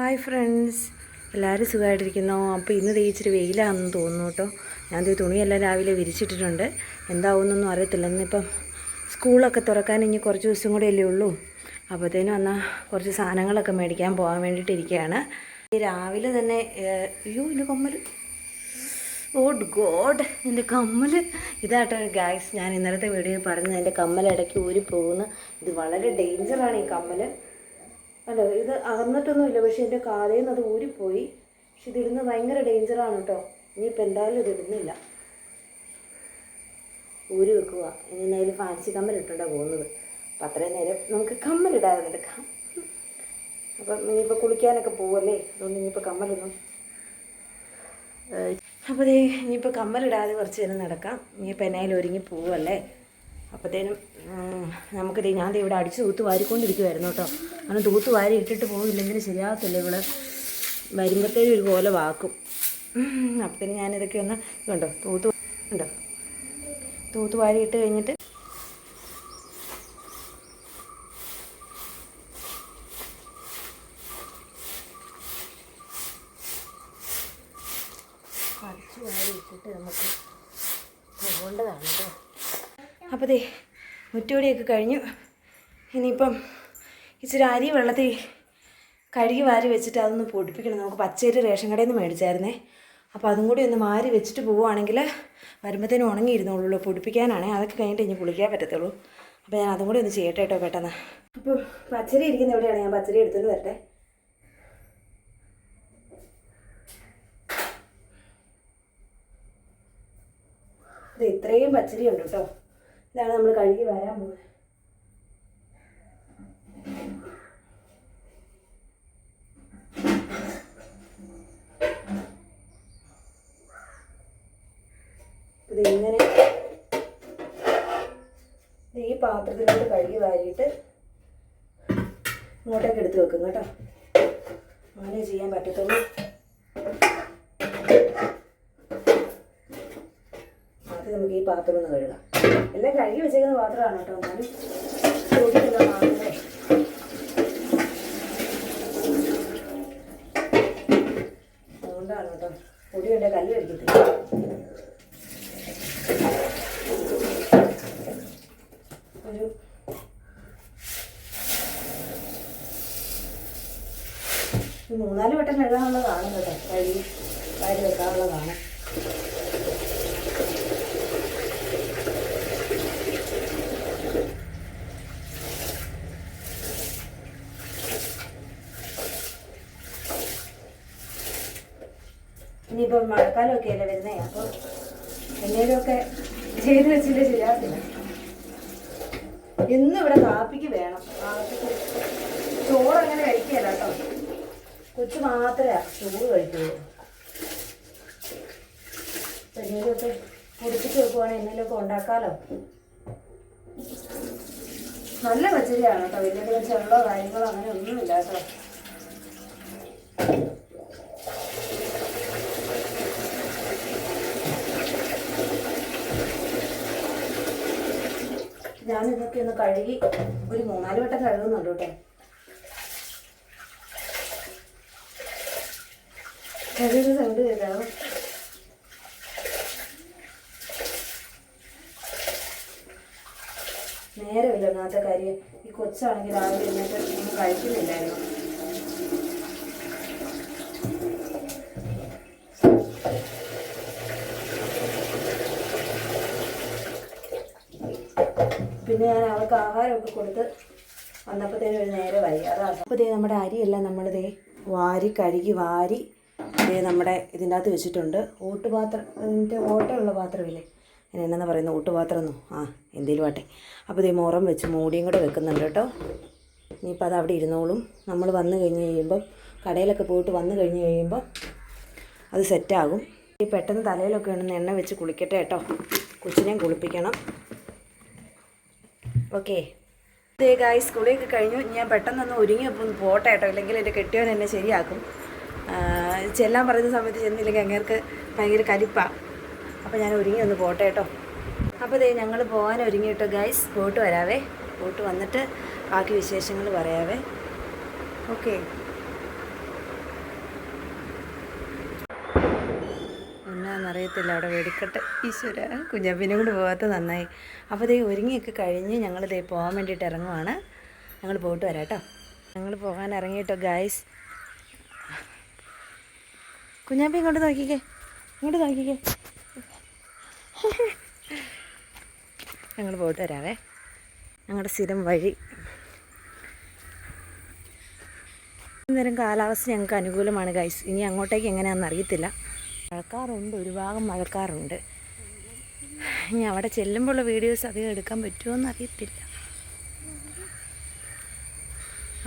Hi friends, എല്ലാവരും സുഖമായിട്ടിരിക്കുന്നു. അപ്പോൾ ഇന്ന് ഇച്ചിരി വെയിലാണെന്ന് തോന്നുന്നു കേട്ടോ. ഞാൻ തുണിയെല്ലാം രാവിലെ വിരിച്ചിട്ടിട്ടുണ്ട്. എന്താവുമെന്നൊന്നും അറിയത്തില്ല. ഇന്നിപ്പം സ്കൂളൊക്കെ തുറക്കാൻ ഇനി കുറച്ച് ദിവസം കൂടെ അല്ലേ ഉള്ളൂ. അപ്പോഴത്തേനും എന്നാൽ കുറച്ച് സാധനങ്ങളൊക്കെ മേടിക്കാൻ പോകാൻ വേണ്ടിയിട്ടിരിക്കുകയാണ്. രാവിലെ തന്നെ അയ്യോ എൻ്റെ കമ്മൽ, ഓഡ് ഗോഡ്, എൻ്റെ കമ്മൽ ഇതാട്ടോ ഗായ്സ്. ഞാൻ ഇന്നലത്തെ വീഡിയോയിൽ പറഞ്ഞത് എൻ്റെ കമ്മൽ ഇടയ്ക്ക് ഊരി പോകുന്നു. ഇത് വളരെ ഡേഞ്ചറാണ് ഈ കമ്മൽ. അല്ല, ഇത് അകന്നിട്ടൊന്നുമില്ല, പക്ഷേ എൻ്റെ കാലയിൽ നിന്ന് അത് ഊരിപ്പോയി. പക്ഷെ ഇതിടുന്നത് ഭയങ്കര ഡേഞ്ചറാണ് കേട്ടോ. ഇനിയിപ്പോൾ എന്തായാലും ഇത് ഇടുന്നില്ല, ഊരി വെക്കുക. ഇനി നേരം ഫാൻസി കമ്മലിട്ടുണ്ടാണ് പോകുന്നത്. അപ്പം അത്രയും നേരം നമുക്ക് കമ്മലിടാതെ എടുക്കാം. അപ്പം ഇനിയിപ്പോൾ കുളിക്കാനൊക്കെ പോവല്ലേ, അതുകൊണ്ട് ഇനിയിപ്പോൾ കമ്മലൊന്നും അപ്പോൾ ഇനിയിപ്പോൾ കമ്മലിടാതെ കുറച്ച് നേരം നടക്കാം. ഇനിയിപ്പോൾ എന്നായാലും ഒരുങ്ങി പോവല്ലേ. അപ്പോഴത്തേനും നമുക്കിത് ഞാൻ ഇവിടെ അടിച്ച് തൂത്ത് വാരിക്കൊണ്ടിരിക്കുമായിരുന്നു കേട്ടോ. അങ്ങനെ തൂത്ത് വാരി ഇട്ടിട്ട് പോകില്ലെങ്കിൽ ശരിയാകത്തില്ല. ഇവിടെ വരുമ്പോഴത്തേനും ഒരു പോലെ വാക്കും. അപ്പോഴത്തേനും ഞാനിതൊക്കെ ഒന്ന് കണ്ടോ തൂത്ത് വാരി ഇട്ട് കഴിഞ്ഞിട്ട് അടിച്ച് വാരി ഇട്ടിട്ട് നമുക്ക് പോകേണ്ടതാണ് കേട്ടോ. അപ്പോൾ മുറ്റോടിയൊക്കെ കഴിഞ്ഞു. ഇനിയിപ്പം ഇച്ചിരി അരി വെള്ളത്തിൽ കഴുകി വാരി വെച്ചിട്ട് അതൊന്ന് പൊടിപ്പിക്കണം. നമുക്ക് പച്ചരി റേഷൻ കടയിൽ നിന്ന് മേടിച്ചായിരുന്നേ. അപ്പോൾ അതും കൂടി ഒന്ന് വാരി വെച്ചിട്ട് പോവുകയാണെങ്കിൽ വരുമ്പോഴത്തേനും ഉണങ്ങിയിരുന്നുള്ളൂ. പൊടിപ്പിക്കാനാണേ, അതൊക്കെ കഴിഞ്ഞിട്ട് ഇനി കുളിക്കാൻ പറ്റത്തുള്ളൂ. അപ്പോൾ ഞാൻ അതും കൂടി ഒന്ന് ചെയ്യട്ടെ കേട്ടോ പെട്ടെന്ന്. അപ്പോൾ പച്ചരി ഇരിക്കുന്ന എവിടെയാണ്, ഞാൻ പച്ചരി എടുത്തുകൊണ്ട് വരട്ടെ. ഇത് ഇത്രയും പച്ചരി ഉണ്ട് കേട്ടോ. ഇതാണ് നമ്മൾ കഴുകി വരാൻ പോകുന്നത്. ഇതിങ്ങനെ ഈ പാത്രത്തിലോട്ട് കഴുകി വാരിയിട്ട് ഇങ്ങോട്ടേക്ക് എടുത്ത് വെക്കും കേട്ടോ. അങ്ങനെ ചെയ്യാൻ പറ്റത്തുള്ളൂ. ആദ്യം നമുക്ക് ഈ പാത്രം ഒന്ന് കഴുകാം. എല്ലാം കഴുകി വെച്ചേക്കുന്ന പാത്രമാണ് കേട്ടോ. എന്നാലും ചോദിക്കുന്ന പാത്രമേ. അതുകൊണ്ടാണ് കേട്ടോ, പൊടി വേണ്ട കല്ല് കഴിക്കത്തില്ല. ഒരു 3-4 വട്ടം കഴുകാനുള്ളതാണ് കേട്ടോ. കഴുകി വാരി വെക്കാനുള്ളതാണ്. ഇനിയിപ്പോൾ മഴക്കാലമൊക്കെ അല്ലേ വരുന്നേ. അപ്പോൾ എന്തെങ്കിലുമൊക്കെ ചെയ്ത് വെച്ചിട്ട് ശരിയാകത്തില്ല. എന്നും ഇവിടെ കാപ്പിക്ക് വേണം. കാപ്പിക്ക് ചോറ് അങ്ങനെ കഴിക്കുകയല്ല കേട്ടോ. കൊച്ചു മാത്രമേ ചോറ് കഴിക്കുകയുള്ളൂ. എന്തെങ്കിലുമൊക്കെ പൊടിപ്പിച്ച് വെക്കുവാണെങ്കിൽ എന്തെങ്കിലുമൊക്കെ ഉണ്ടാക്കാമല്ലോ. നല്ല പച്ചരിയാണ് കേട്ടോ. വലിയ ചെള്ളോ കാര്യങ്ങളോ അങ്ങനെ ഒന്നുമില്ല കേട്ടോ. ഞാനിതൊക്കെ ഒന്ന് കഴുകി ഒരു 3-4 വട്ടം കഴുകുന്നുണ്ട് കേട്ടോ. കഴുകുന്ന സൗണ്ട് കേൾക്കാം. നേരമില്ല ഒന്നാമത്തെ കാര്യം. ഈ കൊച്ചാണെങ്കിൽ രാവിലെ എന്നിട്ട് ഒന്നും കഴിക്കുന്നില്ലായിരുന്നു. പിന്നെ ഞാൻ അവൾക്ക് ആഹാരമൊക്കെ കൊടുത്ത് വന്നപ്പോഴത്തേനും ഒരു നേരമായി. അതാണ്. അപ്പോൾ നമ്മുടെ അരിയെല്ലാം നമ്മളിതേ വാരി കഴുകി വാരി നമ്മുടെ ഇതിൻ്റെ അകത്ത് വെച്ചിട്ടുണ്ട്. ഓട്ടുപാത്രം, ഇതിൻ്റെ ഓട്ടയുള്ള പാത്രമില്ലേ, ഞാൻ എന്നാ പറയുന്നത്, ഓട്ടുപാത്രം എന്നോ എന്തെങ്കിലും ആട്ടെ. അപ്പോൾ ഇതേ മുറം വെച്ച് മൂടിയും കൂടെ വെക്കുന്നുണ്ട് കേട്ടോ. ഇനിയിപ്പോൾ അത് അവിടെ ഇരുന്നോളും. നമ്മൾ വന്നു കഴിഞ്ഞ് കഴിയുമ്പം, കടയിലൊക്കെ പോയിട്ട് വന്നു കഴിഞ്ഞ് കഴിയുമ്പം അത് സെറ്റാകും. ഈ പെട്ടെന്ന് തലയിലൊക്കെ ഉണ്ടെന്ന് എണ്ണ വെച്ച് കുളിക്കട്ടെ കേട്ടോ. കൊച്ചിനെയും കുളിപ്പിക്കണം. ഓക്കെ, ഇതേ ഗായ്സ്, സ്കൂളിലേക്ക് കഴിഞ്ഞു. ഞാൻ പെട്ടെന്നൊന്ന് ഒരുങ്ങി പോട്ടെ കേട്ടോ, ഇല്ലെങ്കിൽ എൻ്റെ കെട്ടിയവൻ എന്നെ ശരിയാക്കും. ചെല്ലാൻ പറയുന്ന സമയത്ത് ചെന്നില്ലെങ്കിൽ അങ്ങേർക്ക് ഭയങ്കര കലിപ്പാണ്. അപ്പോൾ ഞാൻ ഒരുങ്ങി ഒന്ന് പോട്ടെ കേട്ടോ. അപ്പോൾ ഇതേ ഞങ്ങൾ പോകാൻ ഒരുങ്ങി കേട്ടോ ഗായ്സ്. പോയിട്ട് വരാവേ. പോയിട്ട് വന്നിട്ട് ബാക്കി വിശേഷങ്ങൾ പറയാവേ. ഓക്കെ. അറിയത്തില്ല. അവിടെ വെടിക്കെട്ട്. ഈശ്വര, കുഞ്ഞാപ്പിനെ കൊണ്ട് പോകാത്ത നന്നായി. അപ്പോൾ ദേ ഒരുങ്ങിയൊക്കെ കഴിഞ്ഞ് ഞങ്ങൾ ദേ പോകാൻ വേണ്ടിയിട്ട് ഇറങ്ങുവാണ്. ഞങ്ങൾ പോയിട്ട് വരാം കേട്ടോ. ഞങ്ങൾ പോകാൻ ഇറങ്ങിയിട്ടോ ഗായ്സ്. കുഞ്ഞാപ്പി ഇങ്ങോട്ട് നോക്കിക്കേ, ഇങ്ങോട്ട് നോക്കിക്കേ. ഞങ്ങൾ പോയിട്ട് വരാവേ. ഞങ്ങളുടെ സ്ഥിരം വഴി. നേരം കാലാവസ്ഥ ഞങ്ങൾക്ക് അനുകൂലമാണ് ഗൈസ്. ഇനി അങ്ങോട്ടേക്ക് എങ്ങനെയാണെന്ന് അറിയത്തില്ല. മഴക്കാറുണ്ട്, ഒരു ഭാഗം മഴക്കാറുണ്ട്. ഇനി അവിടെ ചെല്ലുമ്പോഴുള്ള വീഡിയോസ് അധികം എടുക്കാൻ പറ്റുമോ എന്ന് അറിയത്തില്ല.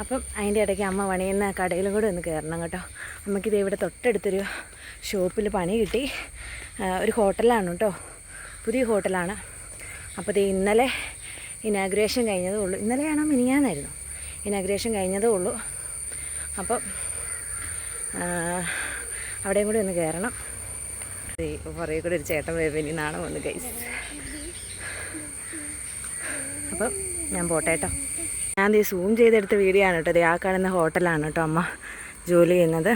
അപ്പം അതിൻ്റെ ഇടയ്ക്ക് അമ്മ പണിയുന്ന കടയിലും കൂടെ ഒന്ന് കയറണം കേട്ടോ. അമ്മയ്ക്കിത് ഇവിടെ തൊട്ടടുത്തൊരു ഷോപ്പിൽ പണി കിട്ടി. ഒരു ഹോട്ടലാണ് കേട്ടോ, പുതിയ ഹോട്ടലാണ്. അപ്പോൾ ഇത് ഇന്നലെ ഇനാഗ്രേഷൻ കഴിഞ്ഞതേ ഉള്ളൂ. ഇന്നലെയാണോ മിനിഞ്ഞാന്നായിരുന്നു ഇനാഗ്രേഷൻ കഴിഞ്ഞതേ ഉള്ളൂ. അപ്പം അവിടെയും കൂടി ഒന്ന് കയറണം. പുറകെ കൂടെ ഒരു ചേട്ടൻ ഇനി നാളെ വന്ന് ഗൈസ്. അപ്പം ഞാൻ പോട്ടെ കേട്ടോ. ഞാൻ സൂം ചെയ്തെടുത്ത വീഡിയോ ആണ് കേട്ടോ. ആ കാണുന്ന ഹോട്ടലാണ് കേട്ടോ അമ്മ ജോലി ചെയ്യുന്നത്.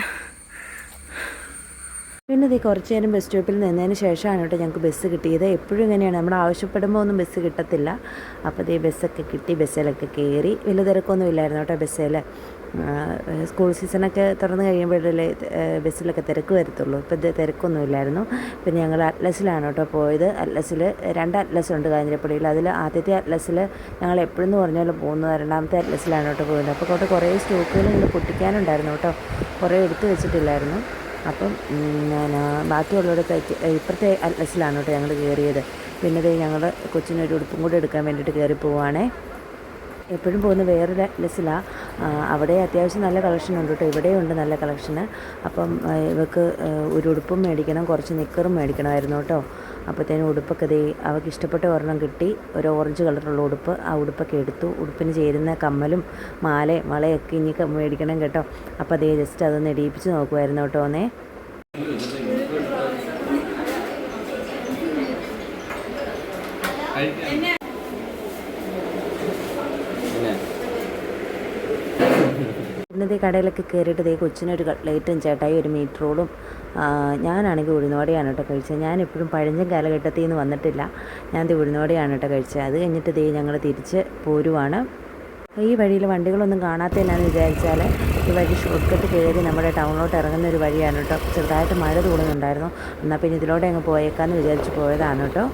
പിന്നെ ഇത് കുറച്ച് നേരം ബസ് സ്റ്റോപ്പിൽ നിന്നതിന് ശേഷമാണ് കേട്ടോ ഞങ്ങൾക്ക് ബസ് കിട്ടിയത്. എപ്പോഴും ഇങ്ങനെയാണ്, നമ്മൾ ആവശ്യപ്പെടുമ്പോൾ ഒന്നും ബസ് കിട്ടത്തില്ല. അപ്പോൾ ഈ ബസ്സൊക്കെ കിട്ടി. ബസ്സിലൊക്കെ കയറി. വലിയ തിരക്കൊന്നും ഇല്ലായിരുന്നു കേട്ടോ ബസ്സിൽ. സ്കൂൾ സീസണൊക്കെ തുറന്ന് കഴിയുമ്പോഴല്ലേ ബസ്സിലൊക്കെ തിരക്ക് വരത്തുള്ളൂ. ഇപ്പോൾ ഇത് തിരക്കൊന്നും ഇല്ലായിരുന്നു. പിന്നെ ഞങ്ങൾ അറ്റ്ലസിലാണ് കേട്ടോ പോയത്. അറ്റ്ലസിൽ 2 അറ്റ്ലസ് ഉണ്ട് കാഞ്ഞിരപ്പള്ളിയിൽ. അതിൽ ആദ്യത്തെ അറ്റ്ലസിൽ ഞങ്ങൾ എപ്പോഴെന്ന് പറഞ്ഞാൽ പോകുന്നത്. രണ്ടാമത്തെ അറ്റ്ലസിലാണ് കേട്ടോ പോയത്. അപ്പോൾ കുറേ സ്റ്റോക്കുകൾ ഇങ്ങനെ പൊട്ടിക്കാനുണ്ടായിരുന്നു കേട്ടോ, കുറേ എടുത്ത് വെച്ചിട്ടില്ലായിരുന്നു. അപ്പം ബാക്കിയുള്ളവരൊക്കെ ഇപ്പുറത്തെ അറ്റ്ലസിലാണ് കേട്ടോ ഞങ്ങൾ കയറിയത്. പിന്നെ ഇത് ഞങ്ങൾ കൊച്ചിനൊരു ഉടുപ്പും കൂടി എടുക്കാൻ വേണ്ടിയിട്ട് കയറി പോവുകയാണേ. എപ്പോഴും പോകുന്ന വേറൊരു അറ്റ്ലസിലാണ്. അവിടെ അത്യാവശ്യം നല്ല കളക്ഷൻ ഉണ്ട് കേട്ടോ. ഇവിടെയുണ്ട് നല്ല കളക്ഷന്. അപ്പം ഇവർക്ക് ഒരു ഉടുപ്പും മേടിക്കണം, കുറച്ച് നിക്കറും മേടിക്കണമായിരുന്നു കേട്ടോ. അപ്പോഴത്തേനും ഉടുപ്പൊക്കെ അവൾക്ക് ഇഷ്ടപ്പെട്ട ഒരെണ്ണം കിട്ടി, ഒരു ഓറഞ്ച് കളറുള്ള ഉടുപ്പ്. ആ ഉടുപ്പൊക്കെ എടുത്തു. ഉടുപ്പിന് ചേരുന്ന കമ്മലും വളയൊക്കെ ഇനി മേടിക്കണം കേട്ടോ. അപ്പോൾ ജസ്റ്റ് അതൊന്ന് ഇടിയിപ്പിച്ച് നോക്കുമായിരുന്നു കേട്ടോ. ഇന്നത്തെ കടയിലൊക്കെ കയറിയിട്ട് കൊച്ചിനൊരു കട്ട്ലേറ്റും ചേട്ടായി ഒരു മീറ്റ് റോളും. ഞാനാണെങ്കിൽ ഉഴുന്നുവടയാണ് കേട്ടോ കഴിച്ചത്. ഞാനെപ്പോഴും പഴഞ്ഞ കാലഘട്ടത്തിൽ നിന്ന് വന്നിട്ടില്ല. ഞാൻ ഉഴുന്നുവടയാണ് കേട്ടോ കഴിച്ചത്. അത് കഴിഞ്ഞിട്ട് ഞങ്ങൾ തിരിച്ച് പോരുവാണ്. ഈ വഴിയിൽ വണ്ടികളൊന്നും കാണാത്തതിനാന്ന് വിചാരിച്ചാൽ ഈ വഴി ഷോർട്ട് കട്ട് കയറി നമ്മുടെ ടൗണിലോട്ട് ഇറങ്ങുന്ന ഒരു വഴിയാണ് കേട്ടോ. ചെറുതായിട്ട് മഴ തൂടുന്നുണ്ടായിരുന്നു. എന്നാൽ പിന്നെ ഇതിലൂടെ അങ്ങ് പോയേക്കാമെന്ന് വിചാരിച്ച് പോയതാണ് കേട്ടോ.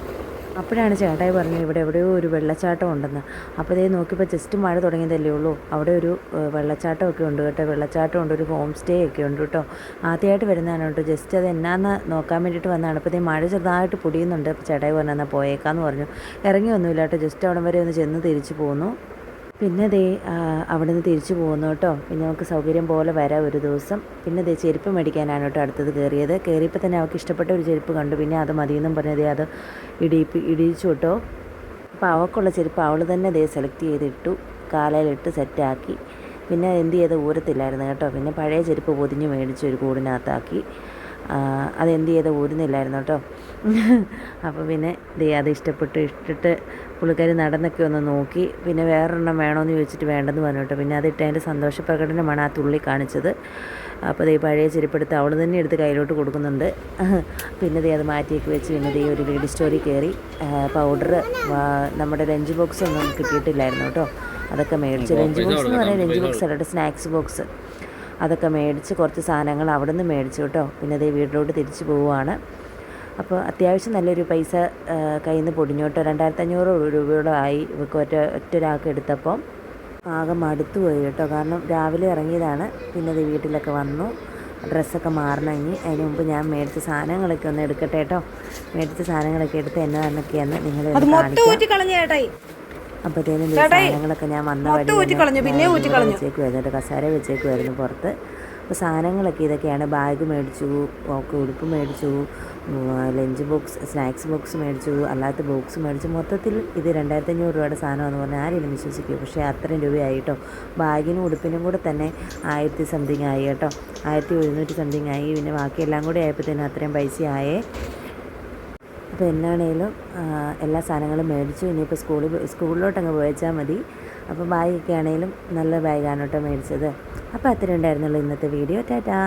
അപ്പോഴാണ് ചേട്ടായി പറഞ്ഞു ഇവിടെ എവിടെയോ ഒരു വെള്ളച്ചാട്ടം ഉണ്ടെന്ന്. അപ്പോൾ നോക്കിയപ്പോൾ ജസ്റ്റ് മഴ തുടങ്ങിയതല്ലേ ഉള്ളൂ. അവിടെ ഒരു വെള്ളച്ചാട്ടമൊക്കെ ഉണ്ട് കേട്ടോ. വെള്ളച്ചാട്ടമുണ്ട്, ഒരു ഹോം സ്റ്റേ ഒക്കെ ഉണ്ട് കേട്ടോ. ആദ്യമായിട്ട് വരുന്നതാണ് കേട്ടോ. ജസ്റ്റ് അത് എന്നാന്ന് നോക്കാൻ വേണ്ടിയിട്ട് വന്നതാണ്. അപ്പോൾ മഴ ചെറുതായിട്ട് പൊടിയുന്നുണ്ട്. അപ്പോൾ ചേട്ടായി പറഞ്ഞു എന്നാൽ പോയേക്കാന്ന് പറഞ്ഞു. ഇറങ്ങിയൊന്നുമില്ല കേട്ടോ. ജസ്റ്റ് അവിടെ വരെ ഒന്ന് ചെന്ന് തിരിച്ചു പോന്നു. പിന്നെ അവിടെ നിന്ന് തിരിച്ചു പോകുന്നു കേട്ടോ. പിന്നെ നമുക്ക് സൗകര്യം പോലെ വരാം ഒരു ദിവസം. പിന്നെ ചെരുപ്പ് മേടിക്കാനാണ് കേട്ടോ അടുത്തത് കയറിയത്. കയറിയപ്പോൾ തന്നെ അവൾക്ക് ഇഷ്ടപ്പെട്ട ഒരു ചെരുപ്പ് കണ്ടു. പിന്നെ അത് മതിയെന്നും പറഞ്ഞ് അത് ഇടിയിച്ചു കേട്ടോ. അപ്പോൾ അവൾക്കുള്ള ചെരുപ്പ് അവൾ തന്നെ സെലക്ട് ചെയ്തിട്ടു, കാലയിലിട്ട് സെറ്റാക്കി. പിന്നെ എന്ത് ചെയ്ത് ഊരത്തില്ലായിരുന്നു കേട്ടോ. പിന്നെ പഴയ ചെരുപ്പ് പൊതിഞ്ഞ് മേടിച്ച് ഒരു കൂടിനകത്താക്കി. അതെന്ത് ചെയ്ത് ഊരുന്നില്ലായിരുന്നു കേട്ടോ. അപ്പോൾ പിന്നെ അത് ഇട്ടിട്ട് പുള്ളിക്കാരി നടന്നൊക്കെ ഒന്ന് നോക്കി. പിന്നെ വേറൊരെണ്ണം വേണമെന്ന് ചോദിച്ചിട്ട് വേണ്ടെന്ന് പറഞ്ഞു കേട്ടോ. പിന്നെ അതിട്ട് അതിൻ്റെ സന്തോഷപ്രകടനമാണ് ആ തുള്ളി കാണിച്ചത്. അപ്പോൾ പഴയ ചെരുപ്പെടുത്ത് അവൾ തന്നെ എടുത്ത് കയ്യിലോട്ട് കൊടുക്കുന്നുണ്ട്. പിന്നെ അത് മാറ്റിയൊക്കെ വെച്ച് പിന്നെ ഒരു ലേഡി സ്റ്റോറിൽ കയറി. പൗഡർ, നമ്മുടെ ലഞ്ച് ബോക്സ് ഒന്നും കിട്ടിയിട്ടില്ലായിരുന്നു കേട്ടോ. അതൊക്കെ മേടിച്ചു. ലഞ്ച് ബോക്സ് എന്ന് പറഞ്ഞാൽ ലഞ്ച് ബോക്സ് അല്ലാണ്ട് സ്നാക്സ് ബോക്സ്. അതൊക്കെ മേടിച്ച് കുറച്ച് സാധനങ്ങൾ അവിടെ നിന്ന് മേടിച്ചു കേട്ടോ. പിന്നെ വീട്ടിലോട്ട് തിരിച്ചു പോവുകയാണ്. അപ്പോൾ അത്യാവശ്യം നല്ലൊരു പൈസ കയ്യിൽ നിന്ന് പൊടിഞ്ഞു കേട്ടോ. 2500 രൂപയോളം ആയി ഇവർക്ക് ഒറ്റൊരാൾക്ക് എടുത്തപ്പം. ആകെ മടുത്തു പോയി കേട്ടോ. കാരണം രാവിലെ ഇറങ്ങിയതാണ്. പിന്നെ വീട്ടിലൊക്കെ വന്നു. ഡ്രസ്സൊക്കെ മാറണം. ഇനി അതിന് മുമ്പ് ഞാൻ മേടിച്ച സാധനങ്ങളൊക്കെ ഒന്ന് എടുക്കട്ടെ കേട്ടോ. മേടിച്ച സാധനങ്ങളൊക്കെ എടുത്ത് എന്നൊക്കെയാണ് നിങ്ങൾ കാണിക്കാം. അപ്പോഴത്തേനും സാധനങ്ങളൊക്കെ ഞാൻ വന്ന വഴി വെച്ചേക്കുമായിരുന്നു. കസാര വെച്ചേക്കുമായിരുന്നു പുറത്ത്. അപ്പോൾ സാധനങ്ങളൊക്കെ ഇതൊക്കെയാണ്. ബാഗ് മേടിച്ചു, ഉടുപ്പ് മേടിച്ചു, ലഞ്ച് ബോക്സ്, സ്നാക്സ് ബോക്സ് മേടിച്ചു, അല്ലാത്ത ബോക്സ് മേടിച്ചു. മൊത്തത്തിൽ ഇത് 2500 രൂപയുടെ സാധനമെന്ന് പറഞ്ഞാൽ ആരെങ്കിലും വിശ്വസിക്കും. പക്ഷേ അത്രയും രൂപയായി കേട്ടോ. ബാഗിനും ഉടുപ്പിനും കൂടെ തന്നെ 1000 സംതിങ് ആയി കേട്ടോ. 1700 സംതിങ് ആയി. പിന്നെ ബാക്കിയെല്ലാം കൂടെ ആയപ്പോഴത്തേനും അത്രയും പൈസ ആയേ. അപ്പോൾ എന്നാണേലും എല്ലാ സാധനങ്ങളും മേടിച്ചു. ഇനിയിപ്പോൾ സ്കൂളിലോട്ടങ്ങ് പോയച്ചാൽ മതി. അപ്പോൾ ബാഗൊക്കെ ആണെങ്കിലും നല്ല ബാഗാണ് കേട്ടോ മേടിച്ചത്. അപ്പോൾ അത്രയും ഉണ്ടായിരുന്നുള്ളൂ ഇന്നത്തെ വീഡിയോ. ടാറ്റാ.